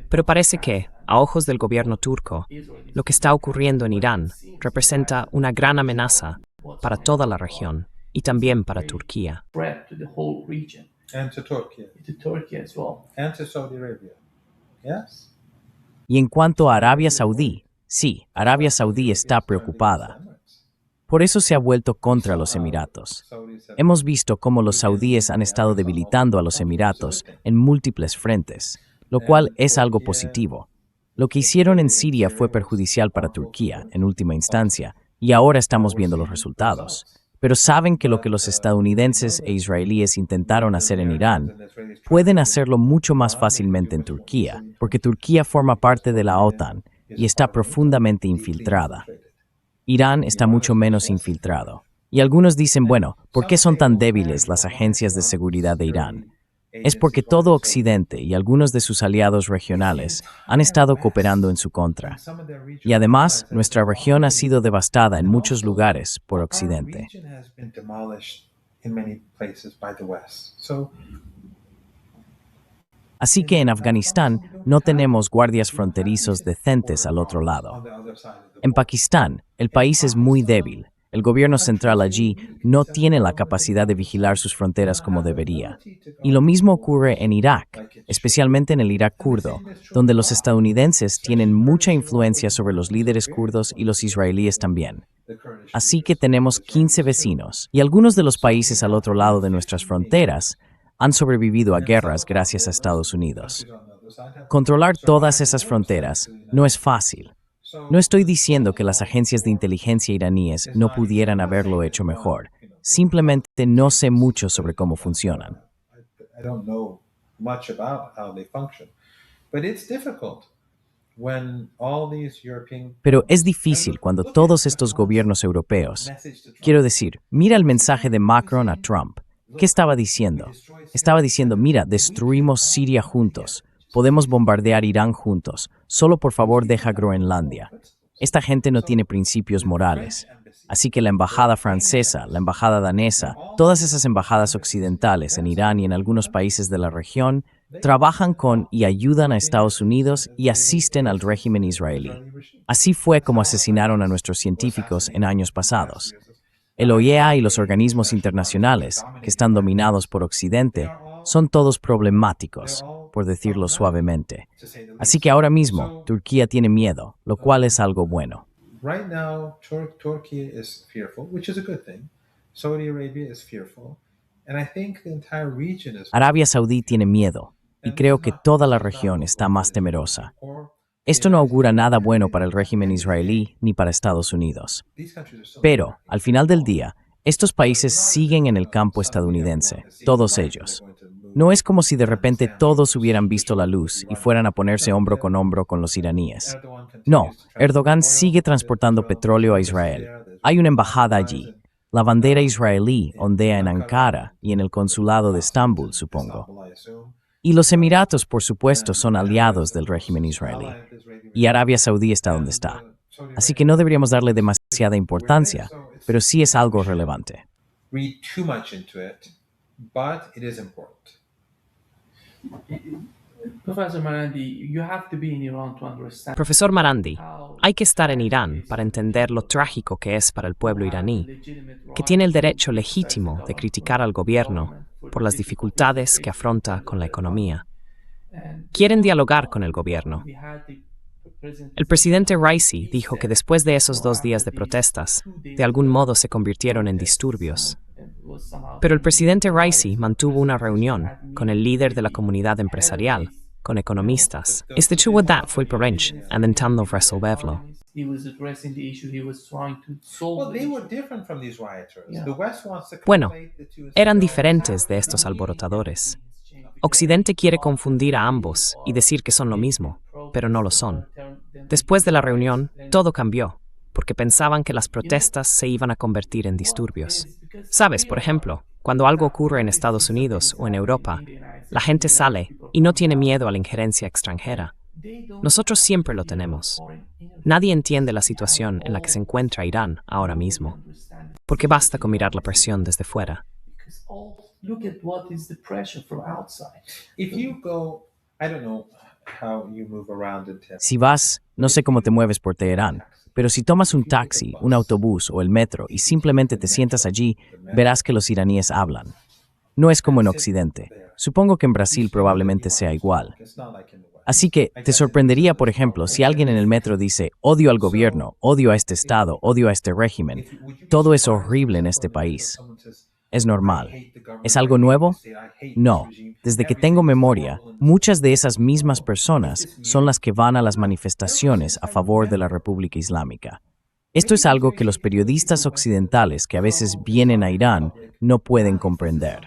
Pero parece que, a ojos del gobierno turco, lo que está ocurriendo en Irán representa una gran amenaza para toda la región y también para Turquía. spread to the whole region, and to Turkey as well. and to Saudi Arabia. Yes. Y en cuanto a Arabia Saudí, sí, Arabia Saudí está preocupada. Por eso se ha vuelto contra los Emiratos. Hemos visto cómo los saudíes han estado debilitando a los Emiratos en múltiples frentes, lo cual es algo positivo. Lo que hicieron en Siria fue perjudicial para Turquía, en última instancia, y ahora estamos viendo los resultados. Pero saben que lo que los estadounidenses e israelíes intentaron hacer en Irán, pueden hacerlo mucho más fácilmente en Turquía, porque Turquía forma parte de la OTAN y está profundamente infiltrada. Irán está mucho menos infiltrado. Y algunos dicen, bueno, ¿por qué son tan débiles las agencias de seguridad de Irán? Es porque todo Occidente y algunos de sus aliados regionales han estado cooperando en su contra. Y además, nuestra región ha sido devastada en muchos lugares por Occidente. Así que en Afganistán no tenemos guardias fronterizos decentes al otro lado. En Pakistán, el país es muy débil. El gobierno central allí no tiene la capacidad de vigilar sus fronteras como debería. Y lo mismo ocurre en Irak, especialmente en el Irak kurdo, donde los estadounidenses tienen mucha influencia sobre los líderes kurdos y los israelíes también. Así que tenemos 15 vecinos, y algunos de los países al otro lado de nuestras fronteras han sobrevivido a guerras gracias a Estados Unidos. Controlar todas esas fronteras no es fácil. No estoy diciendo que las agencias de inteligencia iraníes no pudieran haberlo hecho mejor. Simplemente no sé mucho sobre cómo funcionan. Pero es difícil cuando todos estos gobiernos europeos... Quiero decir, mira el mensaje de Macron a Trump. ¿Qué estaba diciendo? Estaba diciendo, mira, destruimos Siria juntos. Podemos bombardear Irán juntos. Solo por favor deja Groenlandia. Esta gente no tiene principios morales. Así que la embajada francesa, la embajada danesa, todas esas embajadas occidentales en Irán y en algunos países de la región, trabajan con y ayudan a Estados Unidos y asisten al régimen israelí. Así fue como asesinaron a nuestros científicos en años pasados. El OIEA y los organismos internacionales, que están dominados por Occidente, son todos problemáticos, por decirlo suavemente. Así que ahora mismo, Turquía tiene miedo, lo cual es algo bueno. Right now, Turkey is fearful, which is a good thing. Saudi Arabia is fearful. And I think the entire region is... Arabia Saudí tiene miedo, y creo que toda la región está más temerosa. Esto no augura nada bueno para el régimen israelí ni para Estados Unidos. Pero, al final del día, estos países siguen en el campo estadounidense, todos ellos. No es como si de repente todos hubieran visto la luz y fueran a ponerse hombro con los iraníes. No, Erdogan sigue transportando petróleo a Israel. Hay una embajada allí. La bandera israelí ondea en Ankara y en el consulado de Estambul, supongo. Y los Emiratos, por supuesto, son aliados del régimen israelí. Y Arabia Saudí está donde está. Así que no deberíamos darle demasiada importancia, pero sí es algo relevante. Read too much into it, but it is important. Professor Marandi, you have to be in Iran to understand Profesor Marandi, how hay que estar en Irán para entender lo trágico que es para el pueblo iraní, que tiene el derecho legítimo de criticar al gobierno por las dificultades que afronta con la economía. Quieren dialogar con el gobierno. El presidente Raisi dijo que después de esos 2 días de protestas, de algún modo se convirtieron en disturbios. Pero el presidente Raisi mantuvo una reunión con el líder de la comunidad empresarial, con economistas. Este чего that fue порęcz, a intentando resolverlo. He was addressing the issue, he was trying to solve Well, the they issue. were different from these rioters. Yeah. The West wants to Bueno, conflate the two and eran say, diferentes de estos alborotadores. Occidente quiere confundir a ambos y decir que son lo mismo, pero no lo son. Después de la reunión, todo cambió, porque pensaban que las protestas se iban a convertir en disturbios. Sabes, por ejemplo, cuando algo ocurre en Estados Unidos o en Europa, la gente sale y no tiene miedo a la injerencia extranjera. Nosotros siempre lo tenemos. Nadie entiende la situación en la que se encuentra Irán ahora mismo, porque basta con mirar la presión desde fuera. Look at what is the pressure from outside. If you go, I don't know how you move around in Tehran. Si vas, no sé cómo te mueves por Teherán, pero si tomas un taxi, un autobús o el metro y simplemente te sientas allí, verás que los iraníes hablan. No es como en Occidente. Supongo que en Brasil probablemente sea igual. It's not like in the West. Así que te sorprendería, por ejemplo, si alguien en el metro dice, odio al gobierno, odio a este Estado, odio a este régimen. Todo es horrible en este país. Es normal. ¿Es algo nuevo? No. Desde que tengo memoria, muchas de esas mismas personas son las que van a las manifestaciones a favor de la República Islámica. Esto es algo que los periodistas occidentales que a veces vienen a Irán no pueden comprender.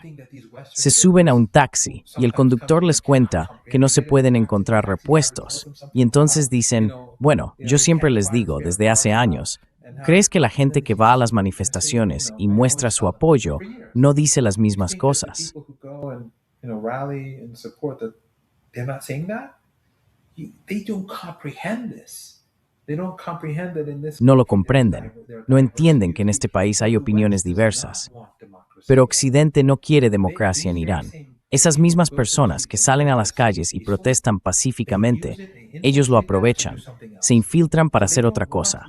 Se suben a un taxi y el conductor les cuenta que no se pueden encontrar repuestos. Y entonces dicen, bueno, yo siempre les digo desde hace años, ¿crees que la gente que va a las manifestaciones y muestra su apoyo no dice las mismas cosas? People who go and rally and support that, they're not saying that. They don't comprehend this. They don't comprehend that in this. No lo comprenden. No entienden que en este país hay opiniones diversas. Pero Occidente no quiere democracia en Irán. Esas mismas personas que salen a las calles y protestan pacíficamente, ellos lo aprovechan, se infiltran para hacer otra cosa.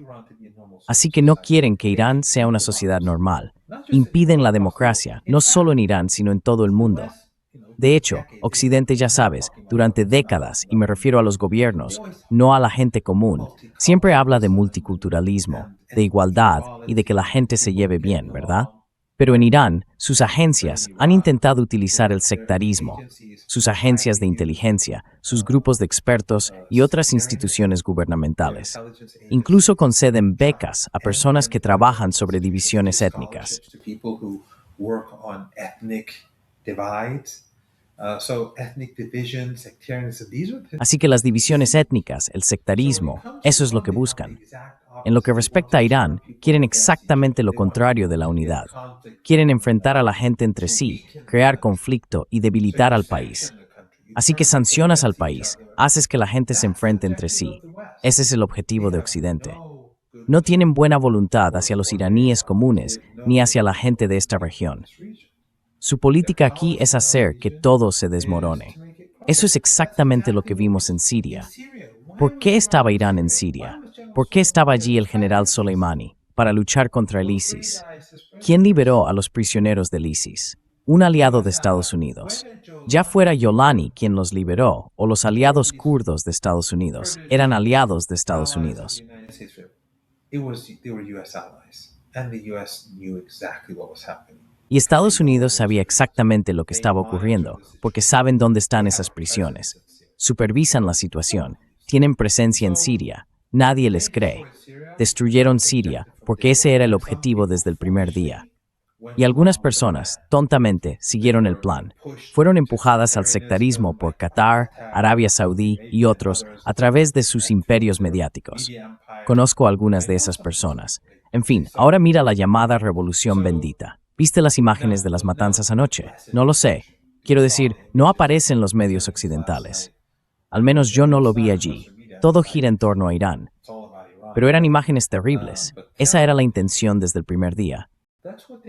Así que no quieren que Irán sea una sociedad normal. Impiden la democracia, no solo en Irán, sino en todo el mundo. De hecho, Occidente, ya sabes, durante décadas, y me refiero a los gobiernos, no a la gente común, siempre habla de multiculturalismo, de igualdad y de que la gente se lleve bien, ¿verdad? Pero en Irán, sus agencias han intentado utilizar el sectarismo, sus agencias de inteligencia, sus grupos de expertos y otras instituciones gubernamentales. Incluso conceden becas a personas que trabajan sobre divisiones étnicas. Así que las divisiones étnicas, el sectarismo, eso es lo que buscan. En lo que respecta a Irán, quieren exactamente lo contrario de la unidad. Quieren enfrentar a la gente entre sí, crear conflicto y debilitar al país. Así que sancionas al país, haces que la gente se enfrente entre sí. Ese es el objetivo de Occidente. No tienen buena voluntad hacia los iraníes comunes ni hacia la gente de esta región. Su política aquí es hacer que todo se desmorone. Eso es exactamente lo que vimos en Siria. ¿Por qué estaba Irán en Siria? ¿Por qué estaba allí el general Soleimani? Para luchar contra el ISIS. ¿Quién liberó a los prisioneros del ISIS? Un aliado de Estados Unidos. Ya fuera Yolani quien los liberó, o los aliados kurdos de Estados Unidos, eran aliados de Estados Unidos. Y Estados Unidos sabía exactamente lo que estaba ocurriendo, porque saben dónde están esas prisiones. Supervisan la situación, tienen presencia en Siria. Nadie les cree. Destruyeron Siria porque ese era el objetivo desde el primer día. Y algunas personas, tontamente, siguieron el plan. Fueron empujadas al sectarismo por Qatar, Arabia Saudí y otros a través de sus imperios mediáticos. Conozco a algunas de esas personas. En fin, ahora mira la llamada Revolución Bendita. ¿Viste las imágenes de las matanzas anoche? No lo sé. Quiero decir, no aparece en los medios occidentales. Al menos yo no lo vi allí. Todo gira en torno a Irán. Pero eran imágenes terribles. Esa era la intención desde el primer día.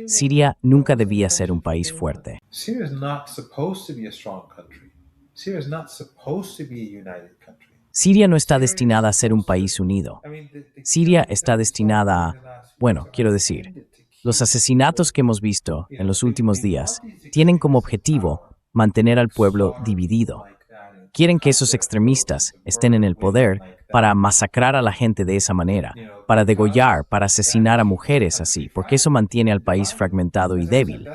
Siria nunca debía ser un país fuerte. Syria is not supposed to be a united country. Siria no está destinada a ser un país unido. I mean, Siria está destinada a, bueno, quiero decir, los asesinatos que hemos visto en los últimos días tienen como objetivo mantener al pueblo dividido. Quieren que esos extremistas estén en el poder para masacrar a la gente de esa manera, para degollar, para asesinar a mujeres así, porque eso mantiene al país fragmentado y débil.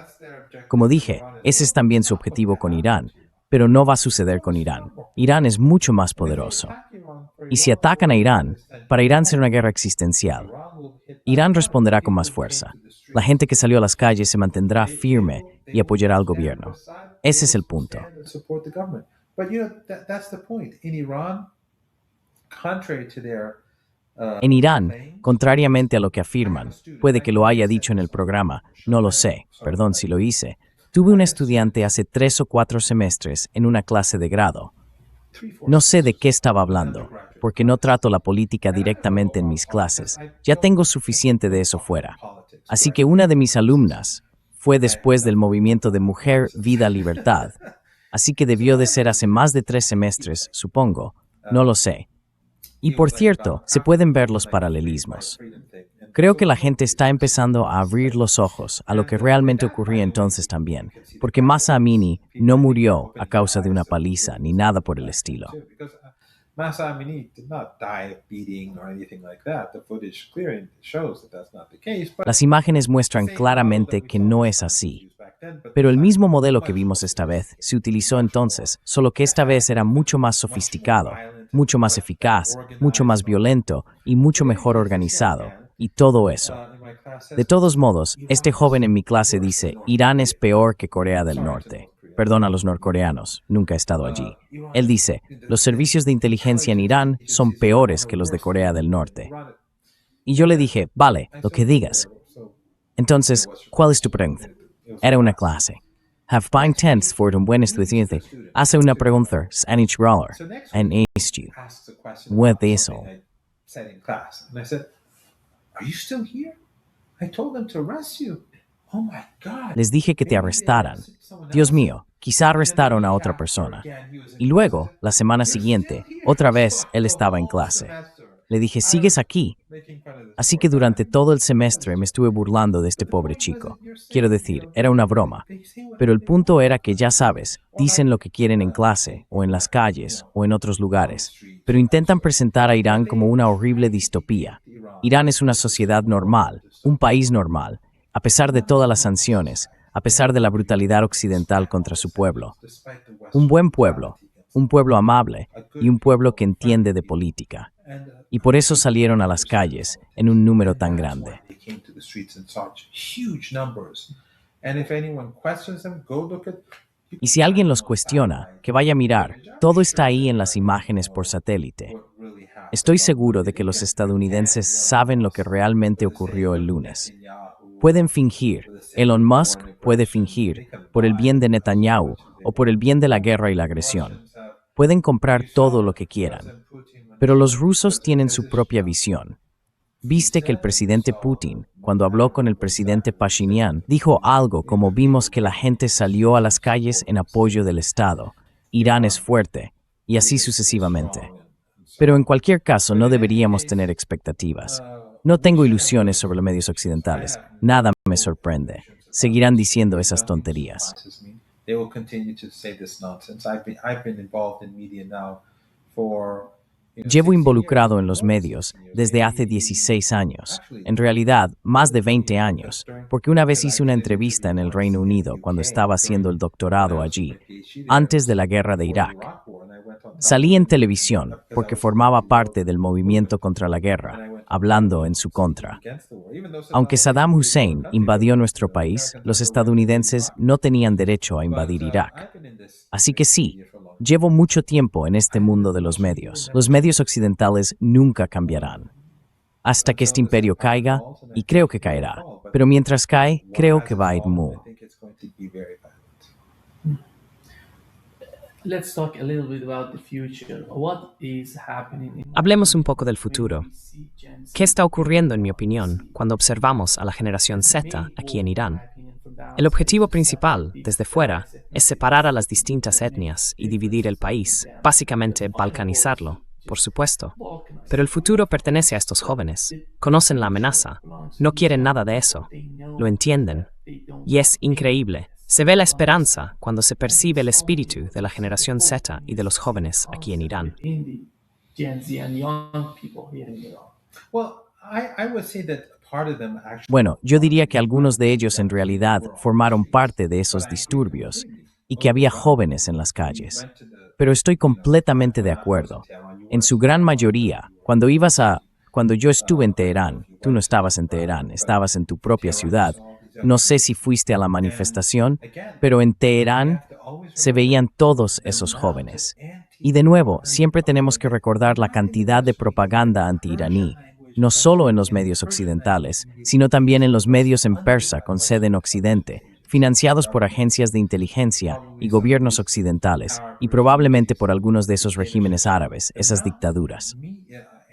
Como dije, ese es también su objetivo con Irán, pero no va a suceder con Irán. Irán es mucho más poderoso. Y si atacan a Irán, para Irán será una guerra existencial. Irán responderá con más fuerza. La gente que salió a las calles se mantendrá firme y apoyará al gobierno. Ese es el punto. But that's the point. In Iran, contrary to their En Irán, contrariamente a lo que afirman, puede que lo haya dicho en el programa, no lo sé, perdón si lo hice, tuve un estudiante hace 3 o 4 semestres en una clase de grado. No sé de qué estaba hablando, porque no trato la política directamente en mis clases. Ya tengo suficiente de eso fuera. Así que una de mis alumnas fue después del movimiento de Mujer, Vida, Libertad. Así que debió de ser hace más de 3 semestres, supongo. No lo sé. Y por cierto, se pueden ver los paralelismos. Creo que la gente está empezando a abrir los ojos a lo que realmente ocurría entonces también, porque Mahsa Amini no murió a causa de una paliza ni nada por el estilo. Mahsa Amini did not die of beating or anything like that. The footage clearly shows that that's not the case. But Las imágenes muestran claramente que no es así. Pero el mismo modelo que vimos esta vez se utilizó entonces, solo que esta vez era mucho más sofisticado, mucho más eficaz, mucho más violento y mucho mejor organizado, y todo eso. De todos modos, este joven en mi clase dice, Irán es peor que Corea del Norte. Perdón a los norcoreanos, nunca he estado allí. Él dice, los servicios de inteligencia en Irán son peores que los de Corea del Norte. Y yo le dije, vale, lo que digas. Entonces, ¿cuál es tu pregunta? Era una clase. Have been tense for un buen estudiante. Hace una pregunta, Sanich Roller, en estu. asks a question What about is something all? I said in class. And I said, "Are you still here? I told them to arrest you." Oh my God. Les dije que te arrestaran. Dios mío, quizá arrestaron a otra persona. Y luego, la semana siguiente, otra vez él estaba en clase. Le dije, ¿sigues aquí? Así que durante todo el semestre me estuve burlando de este pobre chico. Quiero decir, era una broma. Pero el punto era que, ya sabes, dicen lo que quieren en clase, o en las calles, o en otros lugares, pero intentan presentar a Irán como una horrible distopía. Irán es una sociedad normal, un país normal, a pesar de todas las sanciones, a pesar de la brutalidad occidental contra su pueblo. Un buen pueblo, un pueblo amable y un pueblo que entiende de política. Y por eso salieron a las calles en un número tan grande. Y si alguien los cuestiona, que vaya a mirar, todo está ahí en las imágenes por satélite. Estoy seguro de que los estadounidenses saben lo que realmente ocurrió el lunes. Pueden fingir, Elon Musk puede fingir, por el bien de Netanyahu o por el bien de la guerra y la agresión. Pueden comprar todo lo que quieran. Pero los rusos tienen su propia visión. Viste que el presidente Putin, cuando habló con el presidente Pashinyan, dijo algo como vimos que la gente salió a las calles en apoyo del Estado. Irán es fuerte, y así sucesivamente. Pero en cualquier caso no deberíamos tener expectativas. No tengo ilusiones sobre los medios occidentales. Nada me sorprende. Seguirán diciendo esas tonterías. They will continue to say this nonsense. I've been involved in media now for Llevo involucrado en los medios desde hace 16 años, en realidad más de 20 años, porque una vez hice una entrevista en el Reino Unido cuando estaba haciendo el doctorado allí, antes de la guerra de Irak. Salí en televisión porque formaba parte del movimiento contra la guerra, hablando en su contra. Aunque Saddam Hussein invadió nuestro país, los estadounidenses no tenían derecho a invadir Irak. Así que sí, llevo mucho tiempo en este mundo de los medios. Los medios occidentales nunca cambiarán. Hasta que este imperio caiga, y creo que caerá. Pero mientras cae, creo que va a ir muy. Let's talk a little bit about the future. What is happening in Hablemos un poco del futuro. ¿Qué está ocurriendo, en mi opinión, cuando observamos a la generación Z aquí en Irán? El objetivo principal, desde fuera, es separar a las distintas etnias y dividir el país, básicamente balcanizarlo, por supuesto. Pero el futuro pertenece a estos jóvenes. Conocen la amenaza, no quieren nada de eso, lo entienden. Y es increíble. Se ve la esperanza cuando se percibe el espíritu de la generación Z y de los jóvenes aquí en Irán. Well, I would say that part of them actually. Bueno, yo diría que algunos de ellos en realidad formaron parte de esos disturbios y que había jóvenes en las calles. Pero estoy completamente de acuerdo. En su gran mayoría, cuando yo estuve en Teherán, tú no estabas en Teherán, estabas en tu propia ciudad. No sé si fuiste a la manifestación, pero en Teherán se veían todos esos jóvenes. Y de nuevo, siempre tenemos que recordar la cantidad de propaganda anti-iraní, no solo en los medios occidentales, sino también en los medios en persa con sede en Occidente, financiados por agencias de inteligencia y gobiernos occidentales, y probablemente por algunos de esos regímenes árabes, esas dictaduras.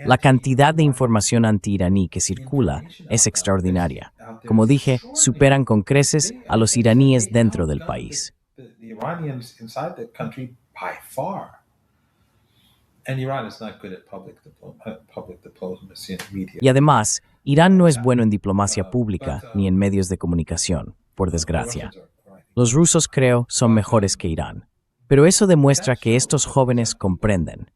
La cantidad de información anti-iraní que circula es extraordinaria. Como dije, superan con creces a los iraníes dentro del país. The Iranians inside the country by far. And Iran is not good at public diplomacy and media. Y además, Irán no es bueno en diplomacia pública ni en medios de comunicación, por desgracia. Los rusos, creo, son mejores que Irán. Pero eso demuestra que estos jóvenes comprenden.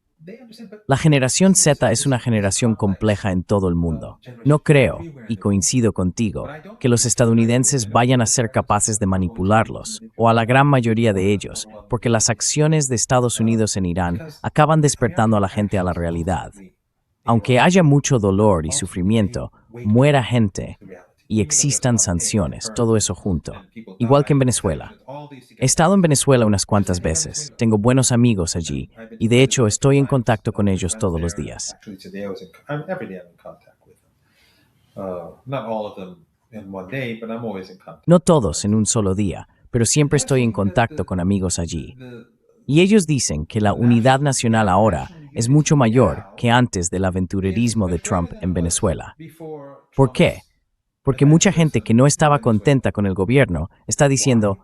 La generación Z es una generación compleja en todo el mundo. No creo, y coincido contigo, que los estadounidenses vayan a ser capaces de manipularlos, o a la gran mayoría de ellos, porque las acciones de Estados Unidos en Irán acaban despertando a la gente a la realidad. Aunque haya mucho dolor y sufrimiento, muera gente y existan sanciones, todo eso junto. Igual que en Venezuela. He estado en Venezuela unas cuantas veces, tengo buenos amigos allí, y de hecho estoy en contacto con ellos todos los días. Actually, today every day I'm in contact with them. Not all of them in one day, but I'm always in contact. No todos en un solo día, pero siempre estoy en contacto con amigos allí. Y ellos dicen que la unidad nacional ahora es mucho mayor que antes del aventurerismo de Trump en Venezuela. ¿Por qué? Porque mucha gente que no estaba contenta con el gobierno está diciendo,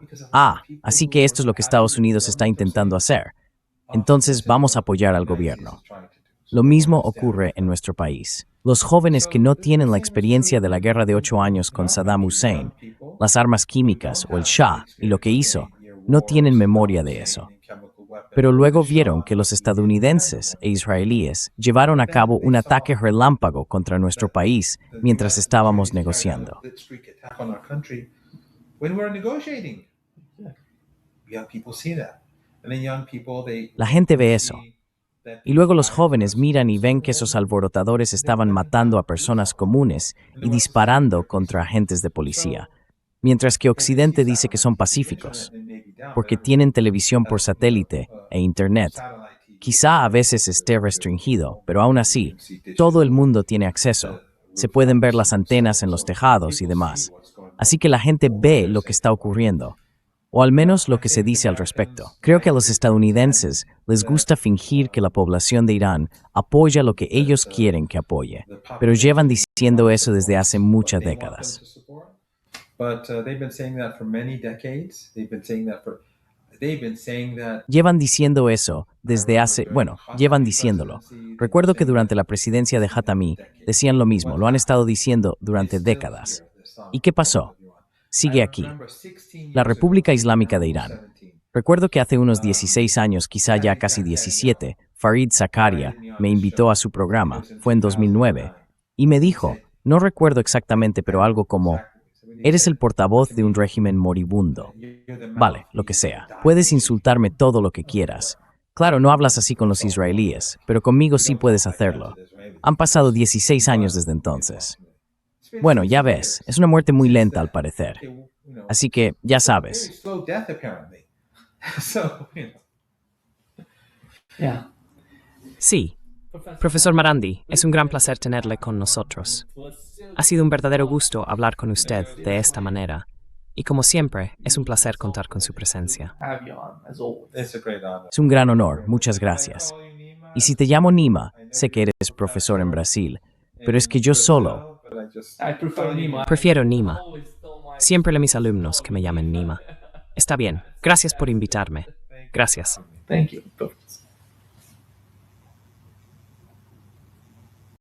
así que esto es lo que Estados Unidos está intentando hacer. Entonces vamos a apoyar al gobierno. Lo mismo ocurre en nuestro país. Los jóvenes que no tienen la experiencia de la guerra de 8 años con Saddam Hussein, las armas químicas o el Shah y lo que hizo, no tienen memoria de eso. Pero luego vieron que los estadounidenses e israelíes llevaron a cabo un ataque relámpago contra nuestro país mientras estábamos negociando. La gente ve eso. Y luego los jóvenes miran y ven que esos alborotadores estaban matando a personas comunes y disparando contra agentes de policía, mientras que Occidente dice que son pacíficos, porque tienen televisión por satélite e Internet. Quizá a veces esté restringido, pero aún así, todo el mundo tiene acceso. Se pueden ver las antenas en los tejados y demás. Así que la gente ve lo que está ocurriendo, o al menos lo que se dice al respecto. Creo que a los estadounidenses les gusta fingir que la población de Irán apoya lo que ellos quieren que apoye, pero llevan diciendo eso desde hace muchas décadas. Llevan diciendo eso desde hace, llevan diciéndolo. Recuerdo que durante la presidencia de Khatami decían lo mismo, lo han estado diciendo durante décadas. ¿Y qué pasó? Sigue aquí. La República Islámica de Irán. Recuerdo que hace unos 16 años, quizá ya casi 17, Fareed Zakaria me invitó a su programa, fue en 2009, y me dijo, no recuerdo exactamente, pero algo como, eres el portavoz de un régimen moribundo. Vale, lo que sea. Puedes insultarme todo lo que quieras. Claro, no hablas así con los israelíes, pero conmigo sí puedes hacerlo. Han pasado 16 años desde entonces. Bueno, ya ves, es una muerte muy lenta al parecer. Así que, ya sabes. Sí, profesor Marandi, es un gran placer tenerle con nosotros. Ha sido un verdadero gusto hablar con usted de esta manera. Y como siempre, es un placer contar con su presencia. Es un gran honor, muchas gracias. Y si te llamo Nima, sé que eres profesor en Brasil, pero es que yo solo... Prefiero Nima. Siempre a mis alumnos que me llamen Nima. Está bien. Gracias por invitarme. Gracias. Thank you.